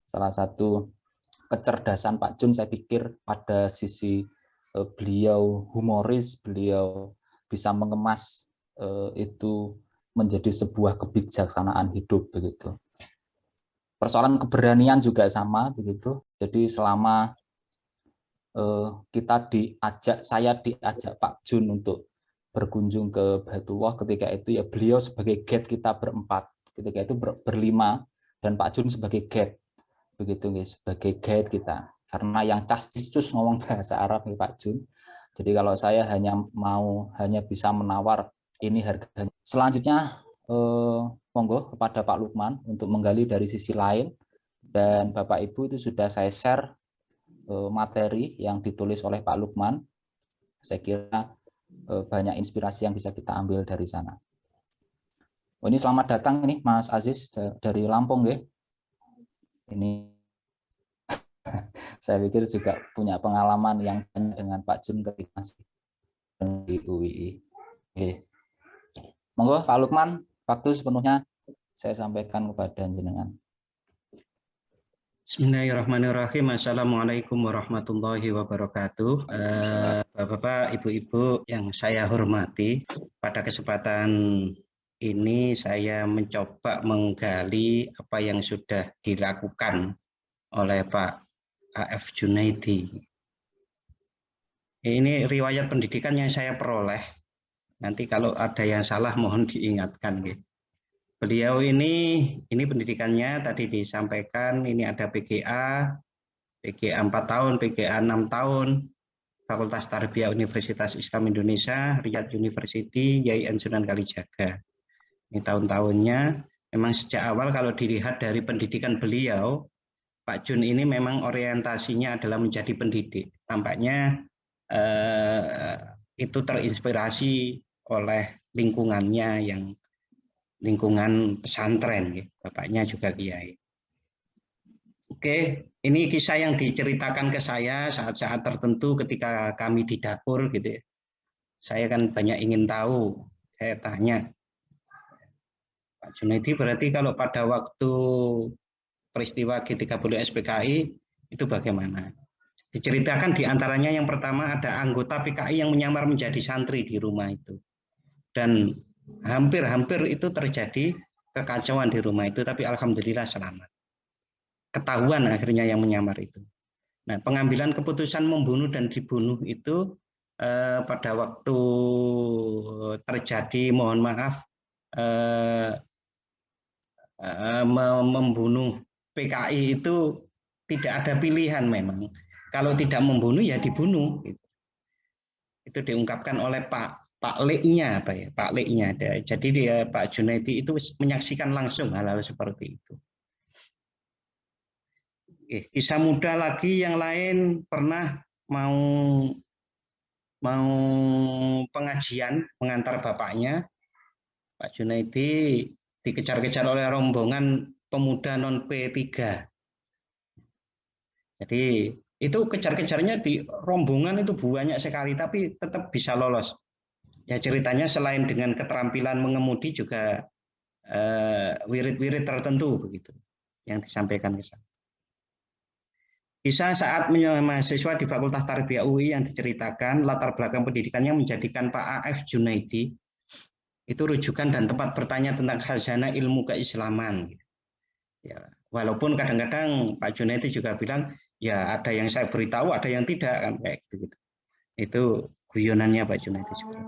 Salah satu kecerdasan Pak Jun saya pikir pada sisi beliau humoris, beliau bisa mengemas itu menjadi sebuah kebijaksanaan hidup begitu. Persoalan keberanian juga sama begitu. Jadi selama saya diajak Pak Jun untuk berkunjung ke Baitullah ketika itu, ya beliau sebagai guide kita berempat, ketika itu berlima, dan Pak Jun sebagai guide begitu guys, sebagai guide kita, karena yang cascus ngomong bahasa Arab nih Pak Jun. Jadi kalau saya hanya bisa menawar ini harganya. Selanjutnya monggo kepada Pak Lukman untuk menggali dari sisi lain, dan Bapak Ibu itu sudah saya share materi yang ditulis oleh Pak Lukman. Saya kira banyak inspirasi yang bisa kita ambil dari sana. Oh, ini selamat datang nih Mas Aziz dari Lampung ya. Ini saya pikir juga punya pengalaman yang banyak dengan Pak Jun ketika di UII. Oke. Monggo Pak Lukman, waktu sepenuhnya saya sampaikan kepada jenengan. Bismillahirrahmanirrahim. Assalamualaikum warahmatullahi wabarakatuh. Bapak, Ibu-ibu yang saya hormati, pada kesempatan ini saya mencoba menggali apa yang sudah dilakukan oleh Pak A.F. Junaidi. Ini riwayat pendidikan yang saya peroleh. Nanti kalau ada yang salah mohon diingatkan. Beliau ini pendidikannya tadi disampaikan, ini ada PGA 4 tahun, PGA 6 tahun, Fakultas Tarbiyah Universitas Islam Indonesia, Riyadh University, YIN Sunan Kalijaga. Ini tahun-tahunnya. Memang sejak awal kalau dilihat dari pendidikan beliau, Pak Jun ini memang orientasinya adalah menjadi pendidik. Tampaknya itu terinspirasi oleh lingkungannya yang lingkungan pesantren, bapaknya juga kiai. Oke, ini kisah yang diceritakan ke saya saat-saat tertentu ketika kami di dapur gitu ya. Saya kan banyak ingin tahu, saya tanya, Pak Junaidi berarti kalau pada waktu peristiwa G30 SPKI itu bagaimana? Diceritakan diantaranya yang pertama ada anggota PKI yang menyamar menjadi santri di rumah itu. Dan hampir-hampir itu terjadi kekacauan di rumah itu, tapi alhamdulillah selamat. Ketahuan akhirnya yang menyamar itu. Nah, pengambilan keputusan membunuh dan dibunuh itu pada waktu terjadi, mohon maaf, membunuh PKI itu tidak ada pilihan memang. Kalau tidak membunuh ya dibunuh. Itu diungkapkan oleh Pak Leknya, Pak Leknya. Jadi dia Pak Junaidi itu menyaksikan langsung hal-hal seperti itu. Kisah muda lagi yang lain, pernah mau pengajian mengantar bapaknya, Pak Junaidi dikejar-kejar oleh rombongan pemuda non P3. Jadi itu kejar-kejarnya di rombongan itu banyak sekali, tapi tetap bisa lolos. Ya ceritanya selain dengan keterampilan mengemudi juga wirid-wirid tertentu begitu yang disampaikan ke saya. Kisah saat mahasiswa di Fakultas Tarbiyah UI yang diceritakan latar belakang pendidikannya menjadikan Pak A.F. Junaidi itu rujukan dan tempat bertanya tentang khazanah ilmu keislaman. Ya, walaupun kadang-kadang Pak Junaidi juga bilang ya ada yang saya beritahu, ada yang tidak kan kayak gitu. Itu guyonannya Pak Junaidi juga.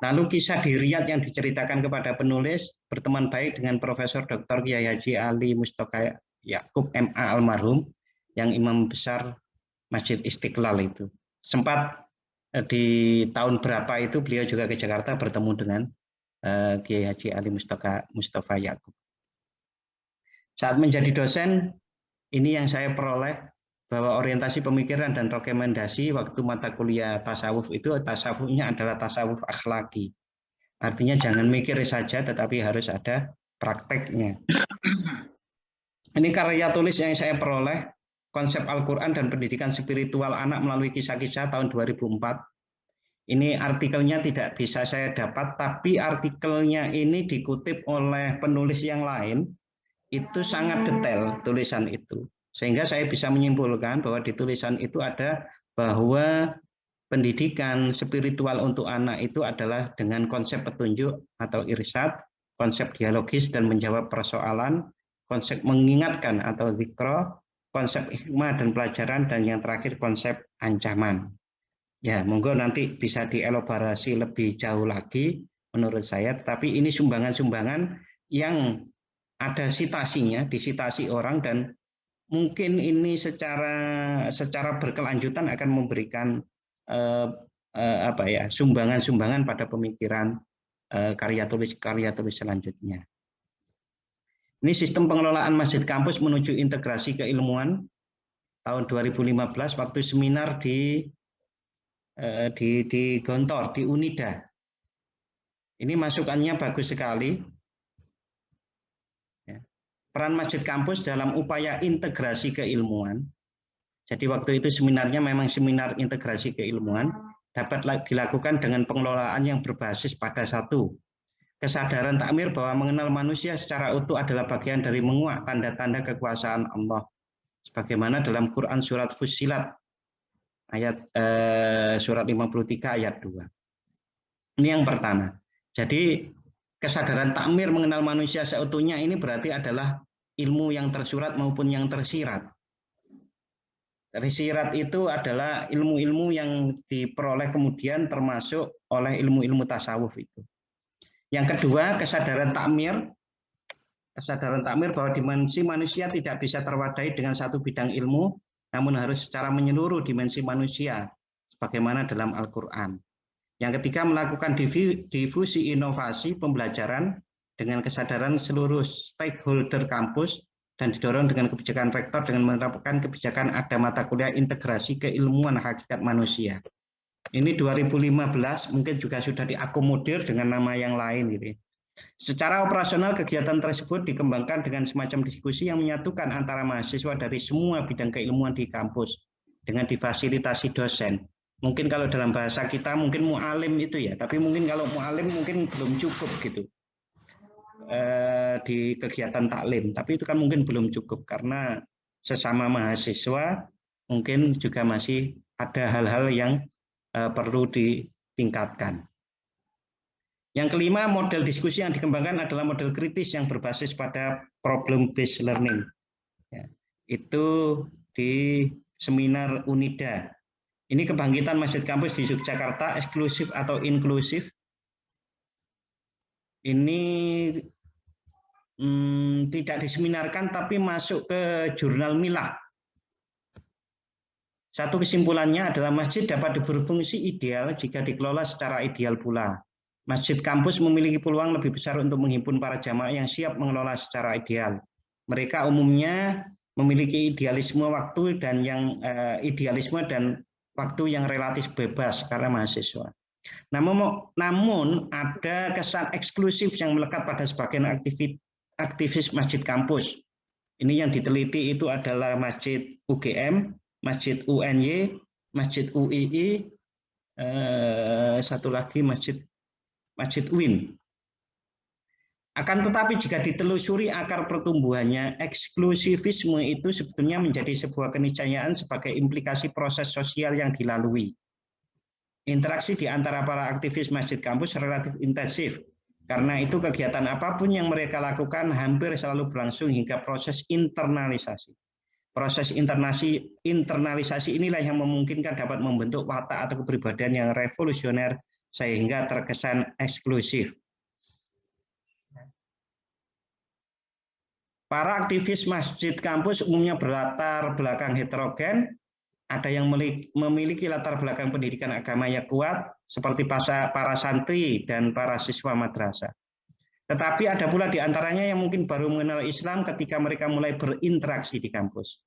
Lalu kisah di Riyadh yang diceritakan kepada penulis berteman baik dengan Profesor Dr. Kiai Haji Ali Mustoka Yakub MA almarhum yang imam besar Masjid Istiqlal itu. Sempat di tahun berapa itu beliau juga ke Jakarta bertemu dengan Kiai Haji Ali Mustafa Yakub. Saat menjadi dosen, ini yang saya peroleh bahwa orientasi pemikiran dan rekomendasi waktu mata kuliah tasawuf itu, tasawufnya adalah tasawuf akhlaki. Artinya jangan mikir saja tetapi harus ada prakteknya. Ini karya tulis yang saya peroleh, konsep Al-Quran dan pendidikan spiritual anak melalui kisah-kisah tahun 2004. Ini artikelnya tidak bisa saya dapat, tapi artikelnya ini dikutip oleh penulis yang lain, itu sangat detail tulisan itu. Sehingga saya bisa menyimpulkan bahwa di tulisan itu ada bahwa pendidikan spiritual untuk anak itu adalah dengan konsep petunjuk atau irsyad, konsep dialogis dan menjawab persoalan, konsep mengingatkan atau zikro, konsep hikmah dan pelajaran, dan yang terakhir konsep ancaman. Ya, monggo nanti bisa dielaborasi lebih jauh lagi menurut saya, tetapi ini sumbangan-sumbangan yang ada sitasinya, disitasi orang, dan mungkin ini secara berkelanjutan akan memberikan sumbangan-sumbangan pada pemikiran karya tulis selanjutnya. Ini sistem pengelolaan masjid kampus menuju integrasi keilmuan tahun 2015 waktu seminar di Gontor, di Unida. Ini masukannya bagus sekali. Peran masjid kampus dalam upaya integrasi keilmuan. Jadi waktu itu seminarnya memang seminar integrasi keilmuan, dapat dilakukan dengan pengelolaan yang berbasis pada satu, kesadaran takmir bahwa mengenal manusia secara utuh adalah bagian dari menguak tanda-tanda kekuasaan Allah. Sebagaimana dalam Quran surat Fussilat, ayat surat 53 ayat 2. Ini yang pertama. Jadi kesadaran takmir mengenal manusia seutuhnya ini berarti adalah ilmu yang tersurat maupun yang tersirat. Tersirat itu adalah ilmu-ilmu yang diperoleh kemudian termasuk oleh ilmu-ilmu tasawuf itu. Yang kedua, kesadaran takmir bahwa dimensi manusia tidak bisa terwadai dengan satu bidang ilmu, namun harus secara menyeluruh dimensi manusia, sebagaimana dalam Al-Quran. Yang ketiga, melakukan difusi inovasi pembelajaran dengan kesadaran seluruh stakeholder kampus, dan didorong dengan kebijakan rektor dengan menerapkan kebijakan ada mata kuliah integrasi keilmuan hakikat manusia. Ini 2015 mungkin juga sudah diakomodir dengan nama yang lain gitu. Secara operasional kegiatan tersebut dikembangkan dengan semacam diskusi yang menyatukan antara mahasiswa dari semua bidang keilmuan di kampus dengan difasilitasi dosen. Mungkin kalau dalam bahasa kita mungkin mu'alim itu ya, tapi mungkin kalau mu'alim mungkin belum cukup gitu. Di kegiatan taklim, tapi itu kan mungkin belum cukup karena sesama mahasiswa mungkin juga masih ada hal-hal yang perlu ditingkatkan. Yang kelima, model diskusi yang dikembangkan adalah model kritis yang berbasis pada problem based learning. Ya, itu di seminar Unida. Ini kebangkitan masjid kampus di Yogyakarta, eksklusif atau inklusif. Ini tidak diseminarkan tapi masuk ke jurnal Mila. Satu kesimpulannya adalah masjid dapat berfungsi ideal jika dikelola secara ideal pula. Masjid kampus memiliki peluang lebih besar untuk menghimpun para jamaah yang siap mengelola secara ideal. Mereka umumnya memiliki idealisme waktu dan waktu yang relatif bebas karena mahasiswa. Namun ada kesan eksklusif yang melekat pada sebagian aktivis masjid kampus. Ini yang diteliti itu adalah Masjid UGM, Masjid UNY, Masjid UII, satu lagi Masjid UIN. Akan tetapi jika ditelusuri akar pertumbuhannya, eksklusivisme itu sebetulnya menjadi sebuah keniscayaan sebagai implikasi proses sosial yang dilalui. Interaksi di antara para aktivis masjid kampus relatif intensif. Karena itu kegiatan apapun yang mereka lakukan hampir selalu berlangsung hingga proses internalisasi. Proses internalisasi inilah yang memungkinkan dapat membentuk watak atau kepribadian yang revolusioner sehingga terkesan eksklusif. Para aktivis masjid kampus umumnya berlatar belakang heterogen, ada yang memiliki latar belakang pendidikan agama yang kuat, seperti para santri dan para siswa madrasah. Tetapi ada pula di antaranya yang mungkin baru mengenal Islam ketika mereka mulai berinteraksi di kampus.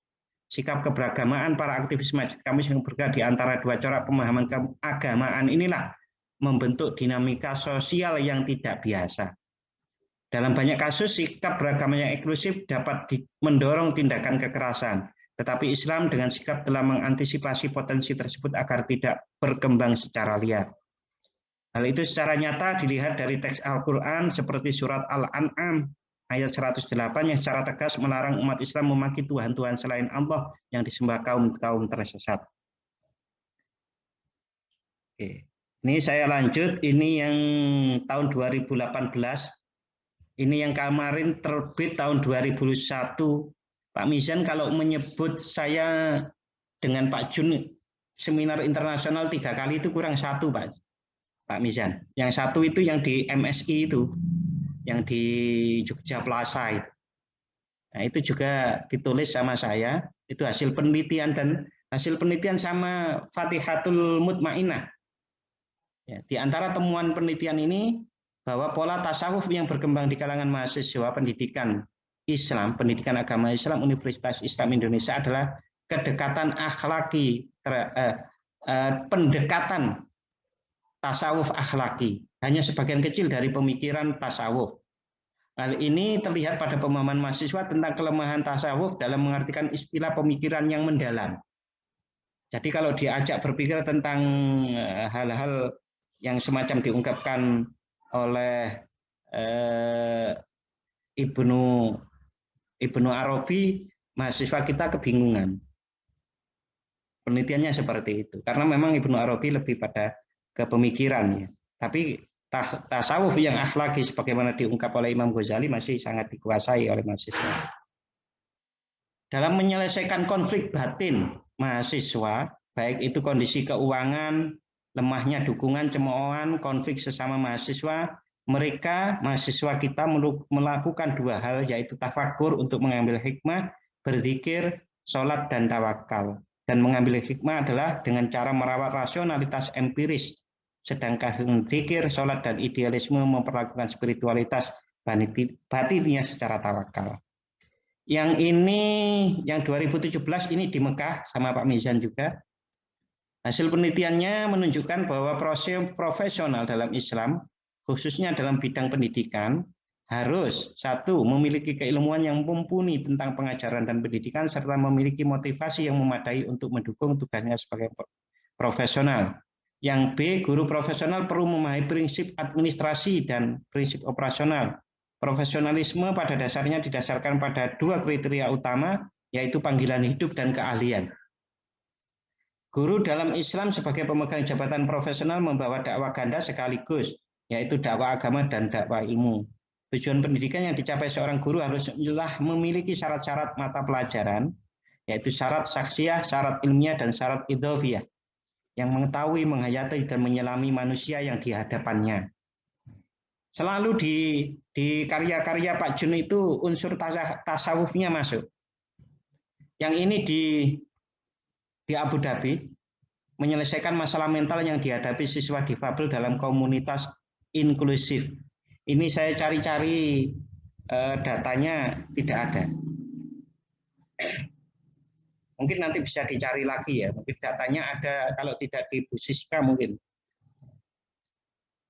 Sikap keberagamaan para aktivis masjid kampus yang bergerak di antara dua corak pemahaman keagamaan inilah membentuk dinamika sosial yang tidak biasa. Dalam banyak kasus, sikap beragama yang eksklusif dapat mendorong tindakan kekerasan. Tetapi Islam dengan sikap telah mengantisipasi potensi tersebut agar tidak berkembang secara liar. Hal itu secara nyata dilihat dari teks Al-Quran seperti surat Al-An'am ayat 108 yang secara tegas melarang umat Islam memaki Tuhan-Tuhan selain Allah yang disembah kaum tersesat. Oke. Ini saya lanjut, ini yang tahun 2018, ini yang kemarin terbit tahun 2001. Pak Mizan kalau menyebut saya dengan Pak Jun seminar internasional 3 kali itu kurang 1, Pak Mizan. Yang 1 itu yang di MSI itu, yang di Jogja Plaza itu. Nah, itu juga ditulis sama saya, itu hasil penelitian dan hasil penelitian sama Fatihatul Mutmainah. Ya, di antara temuan penelitian ini bahwa pola tasawuf yang berkembang di kalangan mahasiswa pendidikan Islam, pendidikan agama Islam Universitas Islam Indonesia adalah kedekatan akhlaki, pendekatan tasawuf akhlaki, hanya sebagian kecil dari pemikiran tasawuf. Hal ini terlihat pada pemahaman mahasiswa tentang kelemahan tasawuf dalam mengartikan istilah pemikiran yang mendalam. Jadi kalau diajak berpikir tentang hal-hal yang semacam diungkapkan oleh Ibnu Arabi, mahasiswa kita kebingungan. Penelitiannya seperti itu. Karena memang Ibnu Arabi lebih pada kepemikiran ya. Tapi tasawuf yang akhlaki sebagaimana diungkap oleh Imam Ghazali masih sangat dikuasai oleh mahasiswa. Dalam menyelesaikan konflik batin mahasiswa, baik itu kondisi keuangan, lemahnya dukungan, cemoohan, konflik sesama mahasiswa, mahasiswa kita melakukan 2 hal, yaitu tafakur untuk mengambil hikmah, berzikir, sholat, dan tawakal. Dan mengambil hikmah adalah dengan cara merawat rasionalitas empiris, sedangkan zikir, sholat, dan idealisme memperlakukan spiritualitas batinnya secara tawakal. Yang ini, yang 2017 ini di Mekah sama Pak Mizan juga. Hasil penelitiannya menunjukkan bahwa proses profesional dalam Islam, khususnya dalam bidang pendidikan, harus 1. Memiliki keilmuan yang mumpuni tentang pengajaran dan pendidikan, serta memiliki motivasi yang memadai untuk mendukung tugasnya sebagai profesional. Yang B, guru profesional perlu memahami prinsip administrasi dan prinsip operasional. Profesionalisme pada dasarnya didasarkan pada 2 kriteria utama, yaitu panggilan hidup dan keahlian. Guru dalam Islam sebagai pemegang jabatan profesional membawa dakwah ganda sekaligus, yaitu dakwah agama dan dakwah ilmu. Tujuan pendidikan yang dicapai seorang guru haruslah memiliki syarat-syarat mata pelajaran, yaitu syarat saksiyah, syarat ilmiah, dan syarat idhofiyah, yang mengetahui, menghayati, dan menyelami manusia yang di hadapannya. Selalu di karya-karya Pak Jun itu unsur tasawufnya masuk. Yang ini di Abu Dhabi, menyelesaikan masalah mental yang dihadapi siswa difabel dalam komunitas inklusif. Ini saya cari-cari datanya tidak ada. Mungkin nanti bisa dicari lagi ya, mungkin datanya ada, kalau tidak di Bu Siska mungkin.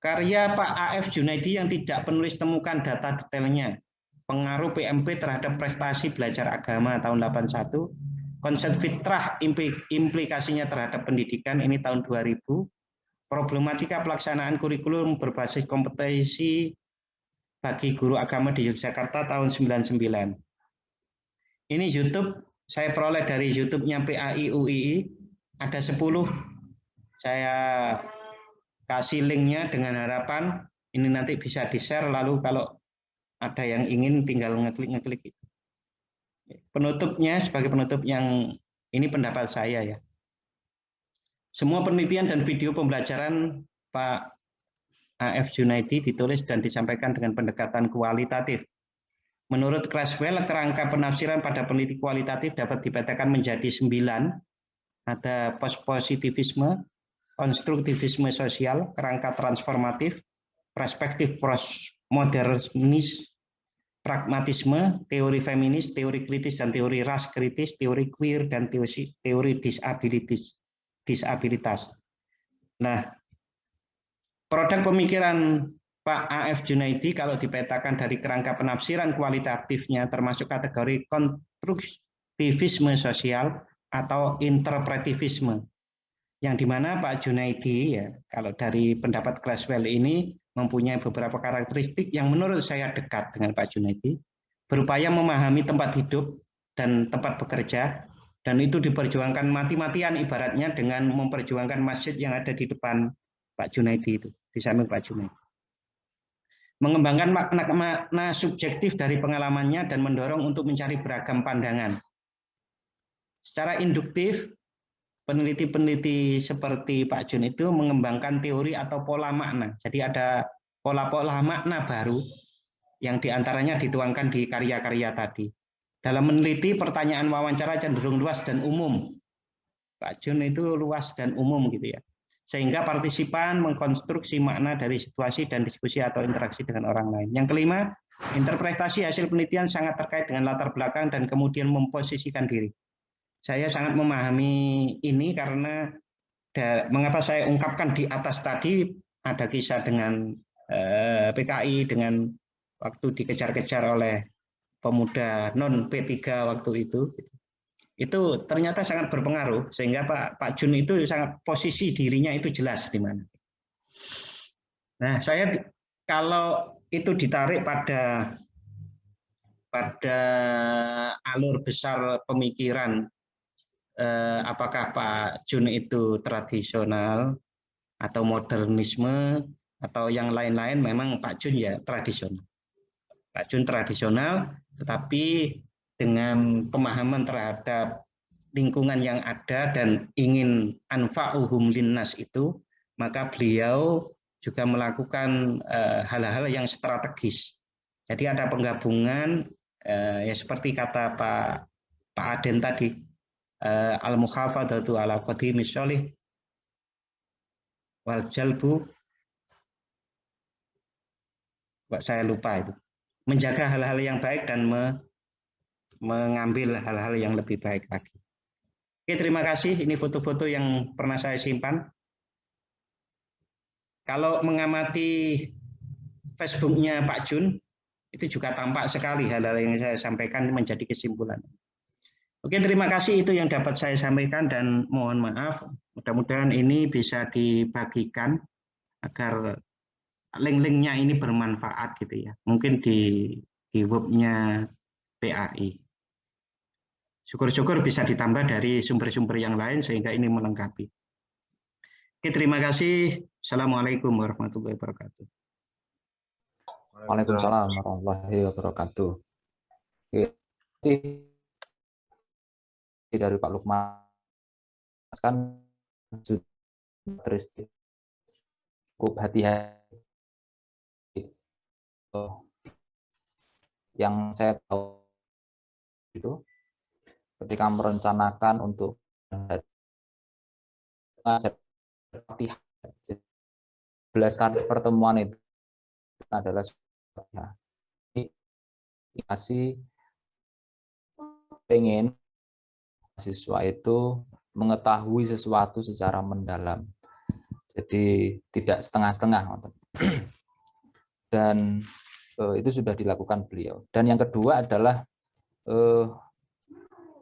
Karya Pak A.F. Junaidi yang tidak penulis temukan data detailnya. Pengaruh PMP terhadap prestasi belajar agama tahun 81. Konsep fitrah implikasinya terhadap pendidikan ini tahun 2000. Problematika pelaksanaan kurikulum berbasis kompetensi bagi guru agama di Yogyakarta tahun 99. Ini YouTube, saya peroleh dari YouTube-nya PAI UII, ada 10. Saya kasih linknya dengan harapan ini nanti bisa di-share, lalu kalau ada yang ingin tinggal ngeklik itu. Penutupnya, sebagai penutup yang ini pendapat saya ya. Semua penelitian dan video pembelajaran Pak A.F. Junaidi ditulis dan disampaikan dengan pendekatan kualitatif. Menurut Creswell, kerangka penafsiran pada peneliti kualitatif dapat dipetakan menjadi 9. Ada positivisme, konstruktivisme sosial, kerangka transformatif, perspektif postmodernis, pragmatisme, teori feminis, teori kritis dan teori ras kritis, teori queer dan teori disabilitas. Nah, produk pemikiran Pak A.F. Junaidi kalau dipetakan dari kerangka penafsiran kualitatifnya termasuk kategori konstruktivisme sosial atau interpretivisme. Yang dimana Pak Junaidi ya, kalau dari pendapat Creswell ini mempunyai beberapa karakteristik yang menurut saya dekat dengan Pak Junaidi. berupaya memahami tempat hidup dan tempat bekerja, dan itu diperjuangkan mati-matian ibaratnya dengan memperjuangkan masjid yang ada di depan Pak Junaidi itu, di samping Pak Junaidi. Mengembangkan makna subjektif dari pengalamannya dan mendorong untuk mencari beragam pandangan. Secara induktif, peneliti-peneliti seperti Pak Jun itu mengembangkan teori atau pola makna. Jadi ada pola-pola makna baru yang diantaranya dituangkan di karya-karya tadi. Dalam meneliti, pertanyaan wawancara cenderung luas dan umum. Pak Jun itu luas dan umum gitu ya. Sehingga partisipan mengkonstruksi makna dari situasi dan diskusi atau interaksi dengan orang lain. Yang kelima, interpretasi hasil penelitian sangat terkait dengan latar belakang dan kemudian memposisikan diri. Saya sangat memahami ini karena mengapa saya ungkapkan di atas tadi, ada kisah dengan PKI dengan waktu dikejar-kejar oleh pemuda non P3 waktu itu ternyata sangat berpengaruh sehingga Pak Jun itu sangat posisi dirinya itu jelas di mana. Nah, saya kalau itu ditarik pada alur besar pemikiran, apakah Pak Jun itu tradisional atau modernisme atau yang lain-lain, memang Pak Jun ya tradisional. Pak Jun tradisional, tetapi dengan pemahaman terhadap lingkungan yang ada dan ingin anfa'uhum linnas itu, maka beliau juga melakukan hal-hal yang strategis. Jadi ada penggabungan ya seperti kata Pak Aden tadi, al-muhafadzatu ala qadimis sholih wal jalbu, saya lupa itu, menjaga hal-hal yang baik dan mengambil hal-hal yang lebih baik lagi. Oke, terima kasih. Ini foto-foto yang pernah saya simpan. Kalau mengamati Facebooknya Pak Jun, itu juga tampak sekali hal-hal yang saya sampaikan menjadi kesimpulan. Oke, terima kasih, itu yang dapat saya sampaikan dan mohon maaf. Mudah-mudahan ini bisa dibagikan agar link-linknya ini bermanfaat gitu ya. Mungkin di webnya PAI. Syukur-syukur bisa ditambah dari sumber-sumber yang lain sehingga ini melengkapi. Oke, terima kasih. Assalamualaikum warahmatullahi wabarakatuh. Waalaikumsalam warahmatullahi wabarakatuh. Dari Pak Lukman kan cukup hati-hati. Yang saya tahu itu ketika merencanakan untuk hati-hati, 11 kali pertemuan itu adalah kasih pengen siswa itu mengetahui sesuatu secara mendalam. Jadi tidak setengah-setengah. Dan itu sudah dilakukan beliau. Dan yang kedua adalah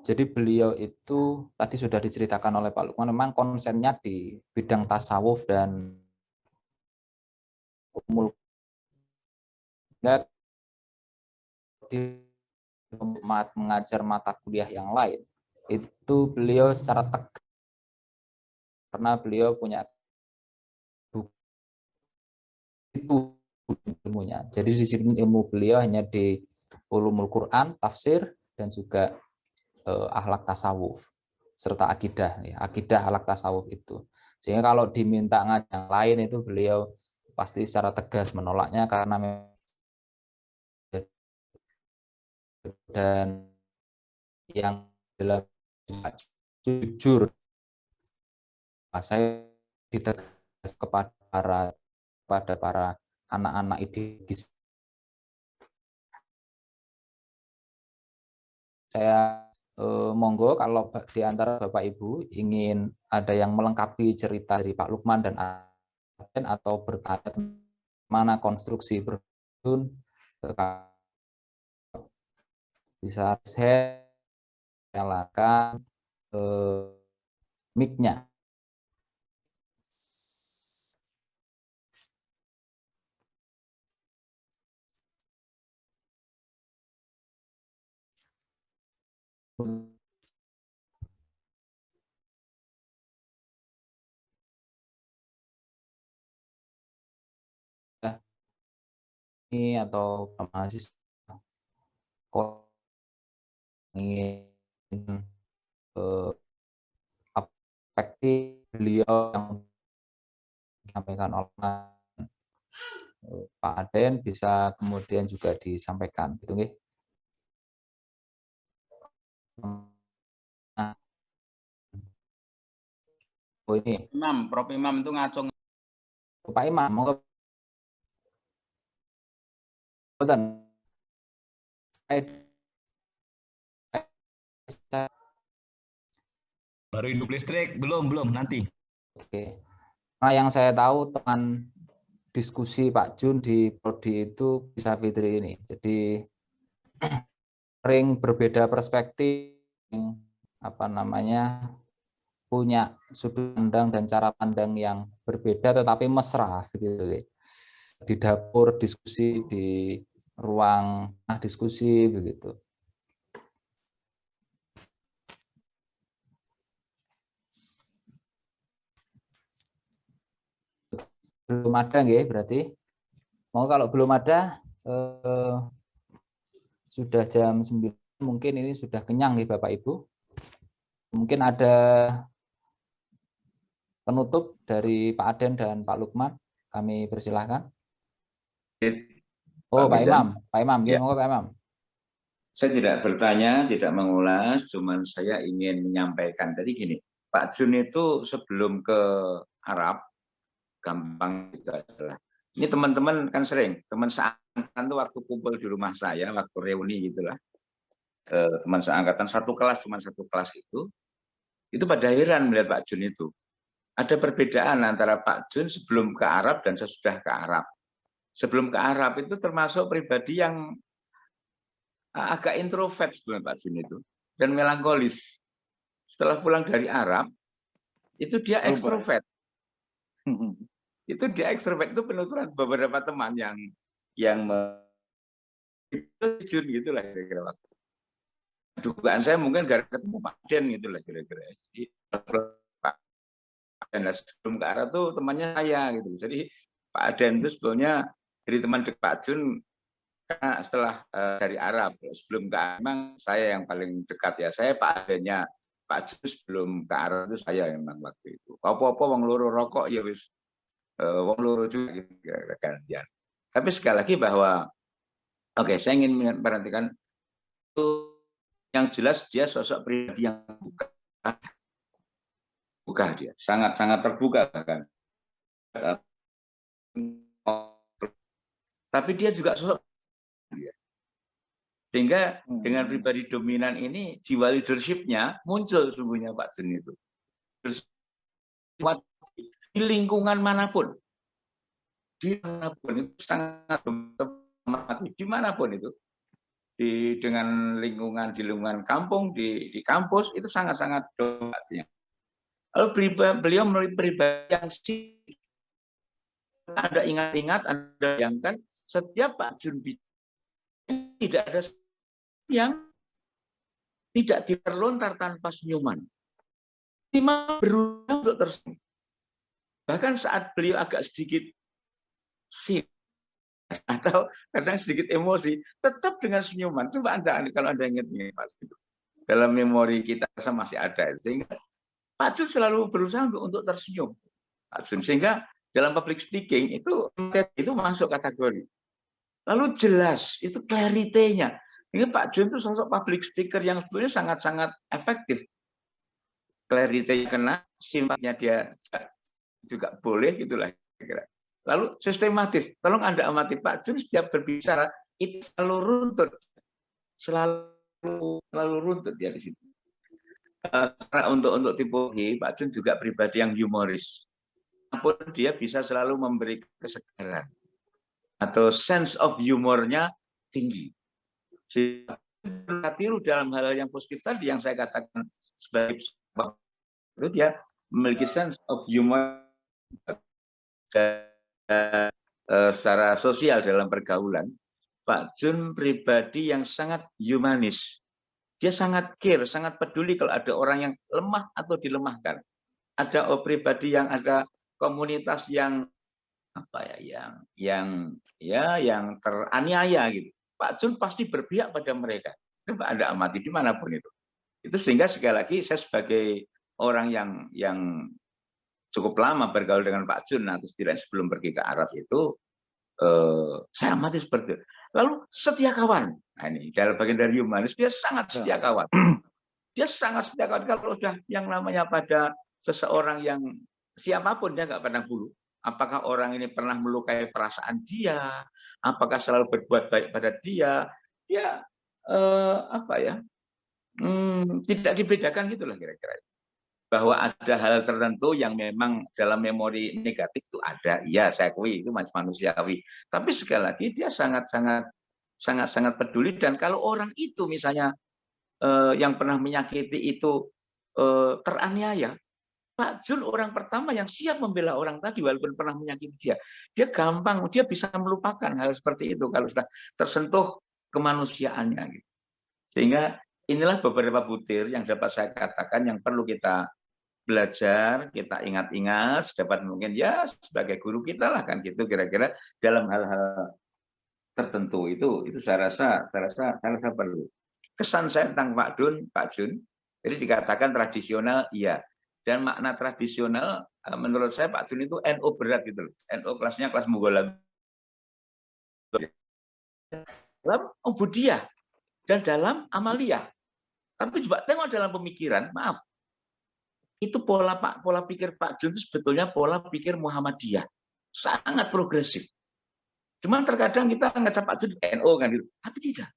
jadi beliau itu tadi sudah diceritakan oleh Pak Lukman, memang konsennya di bidang tasawuf dan umul mengajar mata kuliah yang lain itu beliau secara tegas karena beliau punya itu ilmunya. Jadi disiplin ilmu beliau hanya di ulumul Quran, tafsir dan juga akhlak tasawuf serta akidah, ya, akidah akhlak tasawuf itu. Sehingga kalau diminta ngajar yang lain itu beliau pasti secara tegas menolaknya karena dan yang dalam jujur saya ditegas kepada para anak-anak ideologis. Saya monggo kalau di antara Bapak Ibu ingin ada yang melengkapi cerita dari Pak Lukman dan Aden atau bertanya mana konstruksi bersun bisa saya nyalakan mic-nya. ini atau mahasiswa kok ingin perspektif beliau yang disampaikan oleh Pak Aden bisa kemudian juga disampaikan, gitu nggih. Nah, oh ini Imam, Prof Imam itu ngacung. Pak Imam, mau betul. Baru hidup listrik, belum nanti. Oke. Nah, yang saya tahu teman diskusi Pak Jun di prodi itu bisa Fitri ini. Jadi sering berbeda perspektif, apa namanya, punya sudut pandang dan cara pandang yang berbeda tetapi mesra gitu. Di dapur diskusi, di ruang diskusi begitu. Belum ada nggih berarti. Mau kalau belum ada sudah jam 9 mungkin ini sudah kenyang nih Bapak Ibu. Mungkin ada penutup dari Pak Aden dan Pak Lukman. Kami persilahkan. Oh, Pak Imam. Pak Imam, ya. Mau Pak Imam. Saya tidak bertanya, tidak mengulas, cuman saya ingin menyampaikan. Tadi gini, Pak Jun itu sebelum ke Arab, gampang itu adalah. Ini teman-teman kan sering, teman seangkatan tuh waktu kumpul di rumah saya, waktu reuni gitulah. Teman seangkatan satu kelas, cuma satu kelas itu pada heran melihat Pak Jun itu. Ada perbedaan antara Pak Jun sebelum ke Arab dan sesudah ke Arab. Sebelum ke Arab itu termasuk pribadi yang agak introvert sebelum Pak Jun itu dan melankolis. Setelah pulang dari Arab itu dia ekstrovert. Itu dia ekstrovert, itu penuturan beberapa teman yang itu Jun gitulah kira-kira waktu. Dugaan saya mungkin gara-gara ketemu Pak Den gitulah kira-kira. Jadi Pak Den sebelum ke Arab tuh temannya saya gitu. Jadi Pak Den itu sebetulnya dari teman dekat Pak Jun karena setelah dari Arab. Sebelum ke Arab memang saya yang paling dekat ya. Saya Pak Adennya Pak Jun sebelum ke Arab itu saya memang waktu itu. Apa-apa wong loro rokok ya wis wong loro juga gitu gantian. Tapi sekali lagi bahwa oke, saya ingin memperhatikan itu yang jelas dia sosok pribadi yang buka dia, sangat-sangat terbuka bahkan. Tapi dia juga sosok sehingga dengan pribadi dominan ini jiwa leadership-nya muncul sungguhnya Pak Jun itu. Di lingkungan manapun, itu sangat dimanapun itu, dengan lingkungan di lingkungan kampung, di kampus itu sangat-sangat dominan. Lalu beliau melalui pribadi yang Anda ingat-ingat, Anda bayangkan setiap Pak Jun tidak ada yang tidak terlontar tanpa senyuman. Memang berusaha untuk tersenyum. Bahkan saat beliau agak sedikit atau kadang sedikit emosi, tetap dengan senyuman. Coba Anda, kalau Anda ingat Pak Jun, dalam memori kita masih ada. Sehingga Pak Jun selalu berusaha untuk tersenyum. Pak Jun, sehingga dalam public speaking itu masuk kategori. Lalu jelas, itu clarity-nya. Ini Pak Jun itu sosok public speaker yang sebenarnya sangat-sangat efektif. Clarity kena, sifatnya dia juga boleh gitulah. Lalu sistematis. Tolong Anda amati Pak Jun setiap berbicara itu selalu runtut, selalu runtut dia di situ. Karena untuk tipologi Pak Jun juga pribadi yang humoris. Namun dia bisa selalu memberi kesegaran atau sense of humornya tinggi. Tiru dalam hal yang positif tadi yang saya katakan sebagai itu dia memiliki sense of humor secara sosial dalam pergaulan. Pak Jun pribadi yang sangat humanis. Dia sangat care, sangat peduli kalau ada orang yang lemah atau dilemahkan. Ada pribadi yang ada komunitas yang apa ya, yang teraniaya gitu. Pak Jun pasti berpihak pada mereka. Coba Anda amati dimanapun itu. Itu sehingga sekali lagi saya sebagai orang yang cukup lama bergaul dengan Pak Jun, atau setidaknya sebelum pergi ke Arab itu, saya amati seperti itu. Lalu setia kawan. Nah, ini dalam bagian dari humanis, dia sangat setia kawan. Dia sangat setia kawan. Kalau udah yang namanya pada seseorang yang siapapun, dia nggak pandang bulu. Apakah orang ini pernah melukai perasaan dia? Apakah selalu berbuat baik pada dia? Dia tidak dibedakan gitulah kira-kira. Bahwa ada hal tertentu yang memang dalam memori negatif itu ada, iya saya akui itu masih manusiawi. Tapi sekali lagi dia sangat peduli, dan kalau orang itu misalnya yang pernah menyakiti itu teraniaya, Pak Jun orang pertama yang siap membela orang tadi walaupun pernah menyakiti dia. Dia gampang, dia bisa melupakan hal seperti itu kalau sudah tersentuh kemanusiaannya. Gitu. Sehingga inilah beberapa butir yang dapat saya katakan yang perlu kita belajar, kita ingat-ingat, sedapat mungkin ya sebagai guru kita lah kan gitu kira-kira dalam hal-hal tertentu itu saya rasa perlu. Kesan saya tentang Pak Jun, jadi dikatakan tradisional, iya. Dan makna tradisional menurut saya Pak Jun itu NU berat gitu loh. NU kelasnya kelas Mughaladz. Dalam ubudiyah dan dalam amaliyah. Tapi coba tengok dalam pemikiran, maaf. Itu pola pikir Pak Jun itu sebetulnya pola pikir Muhammadiyah. Sangat progresif. Cuman terkadang kita ngecap Pak Jun NU kan gitu. Tapi tidak.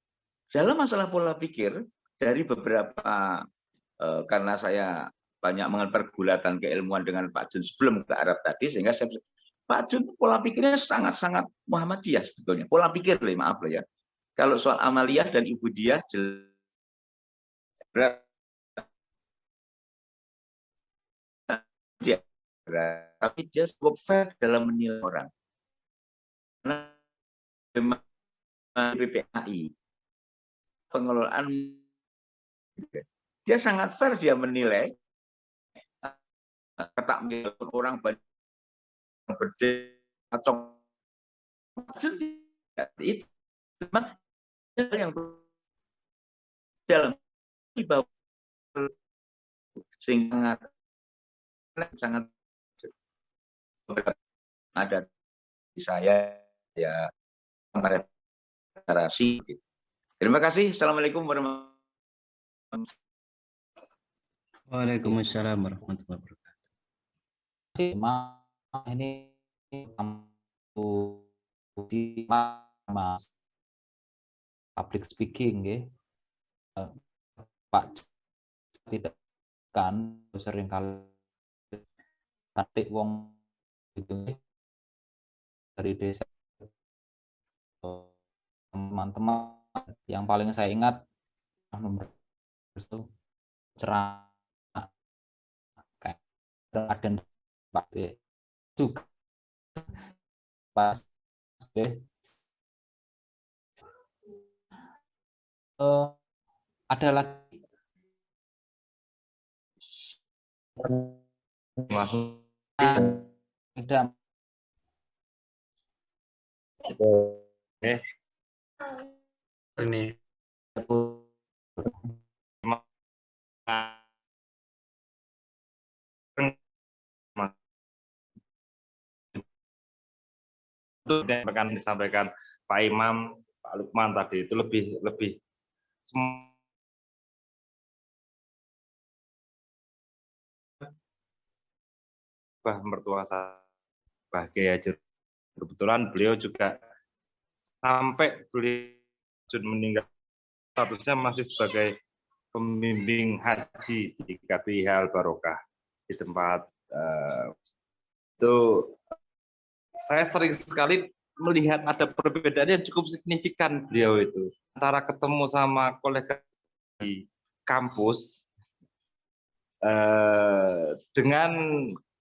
Dalam masalah pola pikir dari beberapa karena saya banyak mengenal pergulatan keilmuan dengan Pak Jun sebelum ke Arab tadi, sehingga Pak Jun pola pikirnya sangat-sangat Muhammadiyah sebetulnya. Pola pikir maaf loh ya. Kalau soal amaliyah dan ibudiyah jelas dia, tapi dia cukup fair dalam menilai orang. PPAI pengelolaan dia sangat fair, dia menilai ketak orang banyak bercocok itu yang dalam sehingga sangat ada di saya ya reparasi. Terima kasih. Assalamualaikum warahmatullahi wabarakatuh. Waalaikumsalam warahmatullahi wabarakatuh. Ini Mas public speaking ya. Pak tidak kan sering kali tatik wong itu dari desa. Teman-teman yang paling saya ingat nomor itu cerah kayak ada juga pas ada lagi ada ini itu yang akan disampaikan Pak Imam, Pak Lukman tadi itu lebih mertua saya bahagia aja. Kebetulan beliau juga sampai beliau meninggal statusnya masih sebagai pembimbing haji di KPIH Al Barokah di tempat itu. Saya sering sekali melihat ada perbedaan yang cukup signifikan beliau itu antara ketemu sama kolega di kampus dengan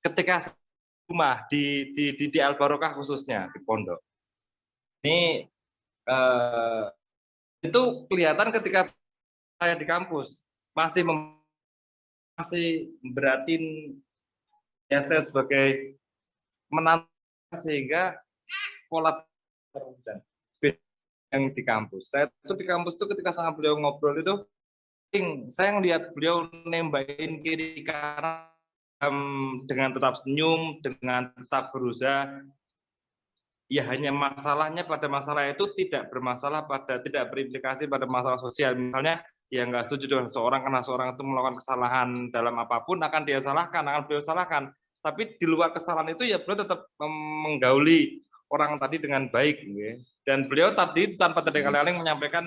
ketika rumah di Al Barokah khususnya di pondok. Ini itu kelihatan ketika saya di kampus masih beratin ya saya sebagai menantu, sehingga pola yang di kampus. Saya itu di kampus itu ketika sama beliau ngobrol itu, saya ngelihat beliau nembakin kiri kanan dengan tetap senyum, dengan tetap berusaha. Ya hanya masalahnya pada masalah itu tidak berimplikasi pada masalah sosial. Misalnya dia nggak setuju dengan seorang karena seorang itu melakukan kesalahan dalam apapun, akan dia salahkan, akan beliau salahkan. Tapi di luar kesalahan itu ya beliau tetap menggauli orang tadi dengan baik. Ya. Dan beliau tadi tanpa terdengar-dengar menyampaikan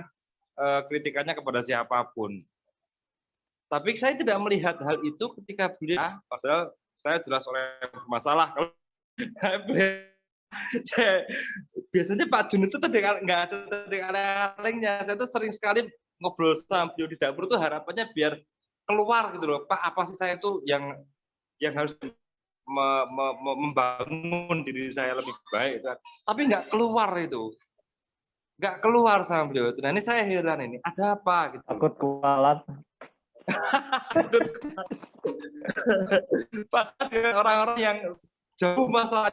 kritikannya kepada siapapun. Tapi saya tidak melihat hal itu ketika beliau, padahal saya jelas oleh masalah. Biasanya Pak Jun itu nggak ada terdengar-dengarnya. Saya tuh sering sekali ngobrol sama beliau di dapur tuh harapannya biar keluar gitu loh. Pak, apa sih saya itu yang harus membangun diri saya lebih baik. Tapi nggak keluar itu. Nggak keluar sama beliau itu. Nah ini saya heran ini, ada apa gitu. Takut kualat. Padahal orang-orang yang jauh masalah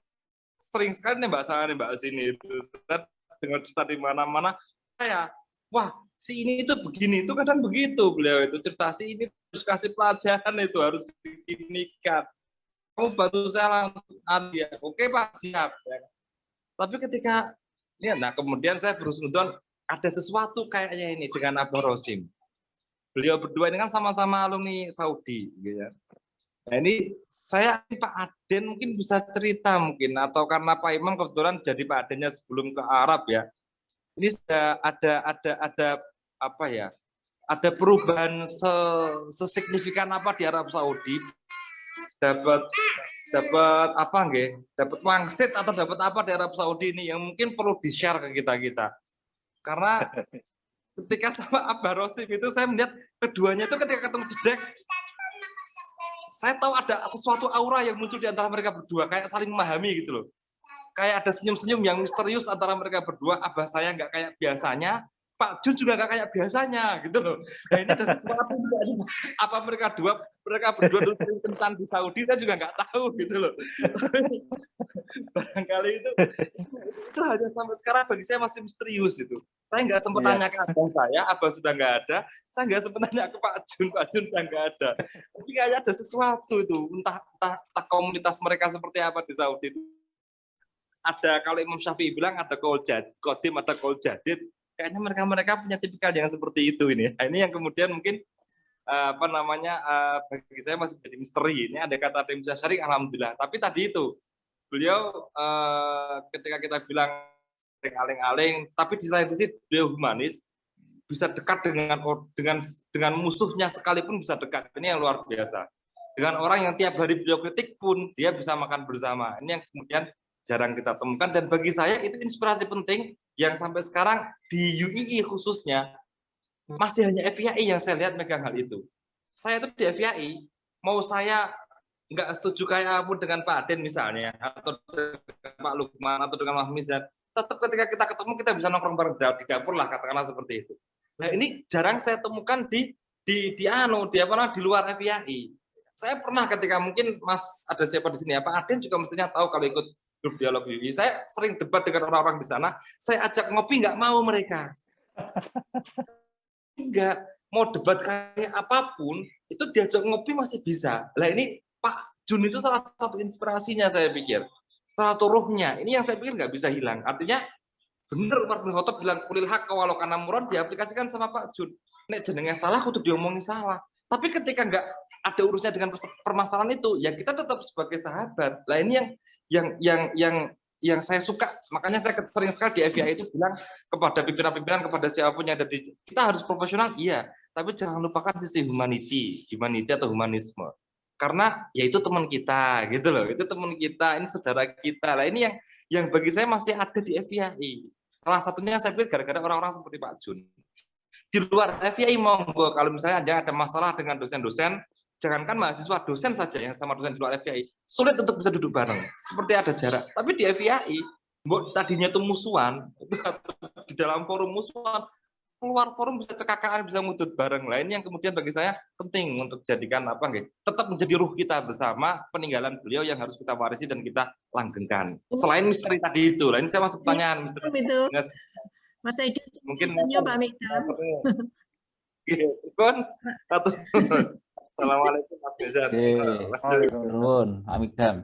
sering sekali nih Mbak sini itu saya dengar cerita di mana-mana, saya wah si ini itu begini, itu kadang begitu beliau itu cerita, si ini harus kasih pelajaran, itu harus diginikan, kamu bantu saya langsung, ya oke Pak siap ya. Tapi ketika ya, nah kemudian saya berusnudon ada sesuatu kayaknya ini dengan Abah Rosim. Beliau berdua ini kan sama-sama alumni Saudi gitu ya. Nah ini saya Pak Aden mungkin bisa cerita mungkin, atau karena Pak Imam kebetulan jadi Pak Adennya sebelum ke Arab ya. Ini sudah ada apa ya? Ada perubahan sesignifikan apa di Arab Saudi? Dapat apa nggih? Dapat wangsit atau dapat apa di Arab Saudi ini yang mungkin perlu di-share ke kita-kita. Karena ketika sama Abah Rosim itu saya melihat keduanya itu ketika ketemu jedek, saya tahu ada sesuatu aura yang muncul di antara mereka berdua, kayak saling memahami gitu loh. Kayak ada senyum-senyum yang misterius antara mereka berdua. Abah saya nggak kayak biasanya, Pak Jun juga nggak kayak biasanya gitu loh. Nah ini ada sesuatu apa mereka berdua dulu kencan di Saudi, saya juga nggak tahu gitu loh. Barangkali itu hanya sampai sekarang bagi saya masih misterius itu. Saya nggak sempat tanya ke abah saya, abah sudah nggak ada. Saya nggak sempat tanya ke Pak Jun sudah nggak ada. Tapi kayaknya ada sesuatu itu, entah komunitas mereka seperti apa di Saudi itu. Ada, kalau Imam Syafi'i bilang ada Qadim, ada Qaul Jadid. Kayaknya mereka punya tipikal yang seperti itu ini. Nah, ini yang kemudian mungkin bagi saya masih jadi misteri. Ini ada kata Tim Syari, alhamdulillah. Tapi tadi itu beliau ketika kita bilang aling-aling, tapi di lain sisi beliau humanis, bisa dekat dengan musuhnya sekalipun bisa dekat. Ini yang luar biasa. Dengan orang yang tiap hari beliau kritik pun dia bisa makan bersama. Ini yang kemudian jarang kita temukan, dan bagi saya itu inspirasi penting yang sampai sekarang di UII khususnya masih hanya FIAI yang saya lihat megang hal itu. Saya itu di FIAI, mau saya nggak setuju kayak pun dengan Pak Aden misalnya, atau dengan Pak Lukman, atau dengan Mas Mizan, tetap ketika kita ketemu kita bisa nongkrong bareng di dapur lah, katakanlah seperti itu. Nah ini jarang saya temukan di luar FIAI. Saya pernah ketika mungkin Mas ada siapa di sini ya, Pak Aden juga mestinya tahu kalau ikut grup dialog UII. Saya sering debat dengan orang-orang di sana, saya ajak ngopi nggak mau mereka. Enggak, mau debat kayak apapun, itu diajak ngopi masih bisa. Lah ini Pak Jun itu salah satu inspirasinya saya pikir. Salah satu ruhnya, ini yang saya pikir nggak bisa hilang. Artinya, benar Umar bin Khattab bilang, kulil haq walau kana muron, diaplikasikan sama Pak Jun. Nek jenenge salah, kudu diomongin salah. Tapi ketika nggak ada urusannya dengan permasalahan itu, ya kita tetap sebagai sahabat. Lah ini yang saya suka, makanya saya sering sekali di FIAI itu bilang kepada pimpinan-pimpinan, kepada siapapun yang ada di, kita harus profesional, iya, tapi jangan lupakan sisi humanity atau humanisme, karena ya itu teman kita, gitu loh, itu teman kita, ini saudara kita. Lah ini yang bagi saya masih ada di FIAI. Salah satunya saya pikir gara-gara orang-orang seperti Pak Jun. Di luar FIAI monggo, kalau misalnya ada masalah dengan dosen-dosen, jangankan mahasiswa, dosen saja yang sama dosen di luar FIAI, sulit untuk bisa duduk bareng, seperti ada jarak. Tapi di FIAI, tadinya itu musuhan, di dalam forum musuhan, keluar forum bisa cekakaan, bisa ngudut bareng. Lain yang kemudian bagi saya penting untuk jadikan apa nggih, tetap menjadi ruh kita bersama peninggalan beliau yang harus kita warisi dan kita langgengkan. Selain misteri tadi itu, lain saya masuk pertanyaan misteri. Itu. Mas Edi mungkin senyum Pak Mikdam. Assalamualaikum Mas Bezan. Nuwun, Pak Mikdam.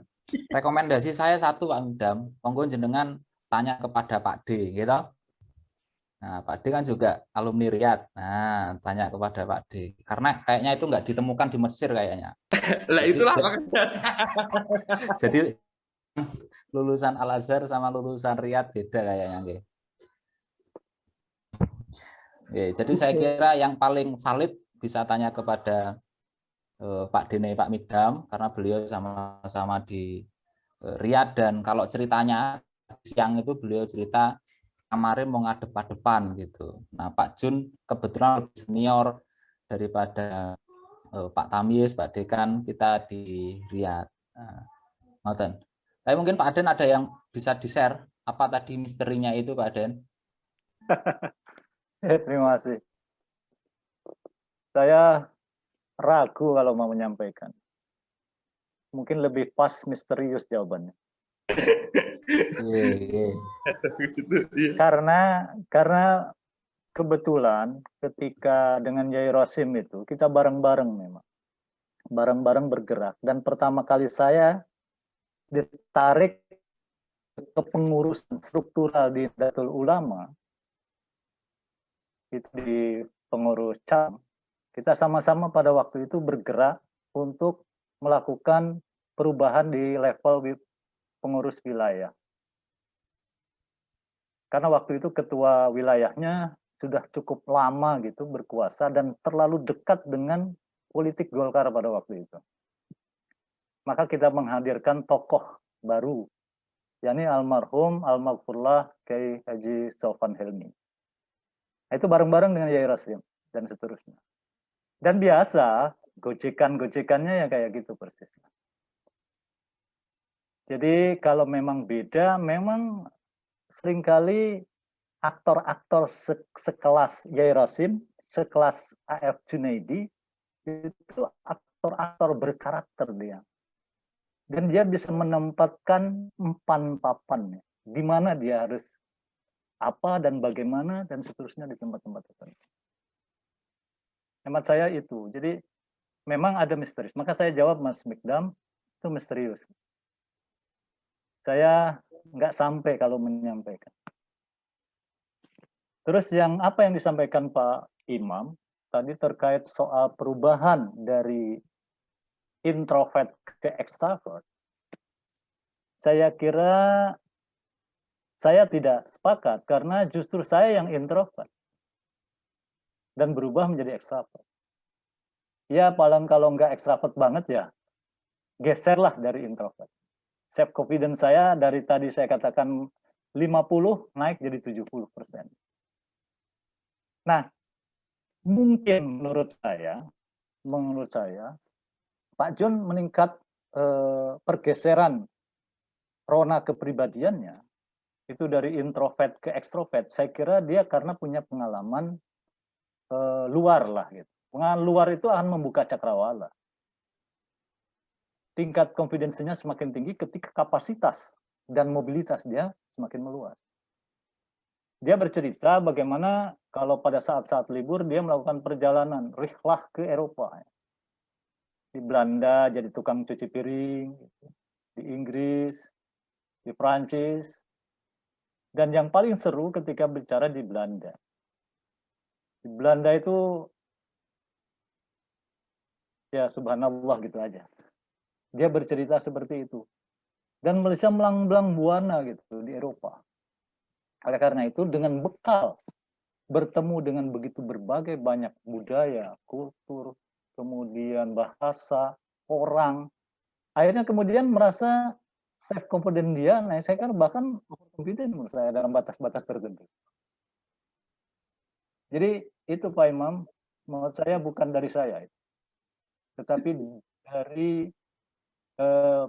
Rekomendasi saya satu Pak Mikdam, monggo jenengan tanya kepada Pak D, gitu. Nah, Pak D kan juga alumni Riyadh. Nah, tanya kepada Pak D. Karena kayaknya itu nggak ditemukan di Mesir kayaknya. Lah itulah makanya. Jadi lulusan Al-Azhar sama lulusan Riyadh beda kayaknya. Oke. Jadi saya kira yang paling valid bisa tanya kepada Pak Dene, Pak Mikdam, karena beliau sama-sama di Riyadh, dan kalau ceritanya siang itu beliau cerita kemarin mau ngadep-adepan gitu. Nah, Pak Jun kebetulan lebih senior daripada Pak Tamyiz, Pak Dekan, kita di Riyadh. Nah, tapi mungkin Pak Aden ada yang bisa di-share apa tadi misterinya itu, Pak Aden? Terima kasih. Saya ragu kalau mau menyampaikan. Mungkin lebih pas misterius jawabannya. Karena kebetulan ketika dengan Yai Rosim itu kita bareng-bareng memang. Bareng-bareng bergerak, dan pertama kali saya ditarik ke pengurusan struktural di Nahdlatul Ulama itu di pengurus cabang. Kita sama-sama pada waktu itu bergerak untuk melakukan perubahan di level pengurus wilayah. Karena waktu itu ketua wilayahnya sudah cukup lama gitu berkuasa dan terlalu dekat dengan politik Golkar pada waktu itu. Maka kita menghadirkan tokoh baru, yakni almarhum Al-Maghfurlah Kiai Haji Sofan Helmi. Itu bareng-bareng dengan Yai Rosim dan seterusnya. Dan biasa gojekan-gojekannya ya kayak gitu persis. Jadi kalau memang beda, memang seringkali aktor-aktor sekelas Yai Rosim, sekelas A.F. Junaidi, itu aktor-aktor berkarakter dia. Dan dia bisa menempatkan empan-papannya, di mana dia harus apa dan bagaimana dan seterusnya di tempat-tempat tertentu. Hemat saya itu. Jadi memang ada misterius. Maka saya jawab Mas Mikdam, itu misterius. Saya nggak sampai kalau menyampaikan. Terus apa yang disampaikan Pak Imam tadi terkait soal perubahan dari introvert ke extrovert, saya kira saya tidak sepakat karena justru saya yang introvert dan berubah menjadi extrovert. Ya paling kalau nggak extrovert banget ya geserlah dari introvert. Self confidence saya dari tadi saya katakan 50 naik jadi 70%. Nah, mungkin menurut saya Pak Jun meningkat pergeseran rona kepribadiannya itu dari introvert ke ekstrovert. Saya kira dia karena punya pengalaman luar lah gitu. Pengalaman luar itu akan membuka cakrawala. Tingkat confidence-nya semakin tinggi ketika kapasitas dan mobilitas dia semakin meluas. Dia bercerita bagaimana kalau pada saat-saat libur dia melakukan perjalanan rihlah ke Eropa. Di Belanda jadi tukang cuci piring, di Inggris, di Prancis, dan yang paling seru ketika bicara di Belanda. Di Belanda itu ya subhanallah gitu aja. Dia bercerita seperti itu. Dan Malaysia melang-belang buana gitu di Eropa. Oleh karena itu dengan bekal bertemu dengan begitu berbagai banyak budaya, kultur, kemudian bahasa, orang, akhirnya kemudian merasa self confident dia, nah saya kan bahkan confident menurut saya dalam batas-batas tertentu. Jadi itu Pak Imam, menurut saya bukan dari saya, tetapi dari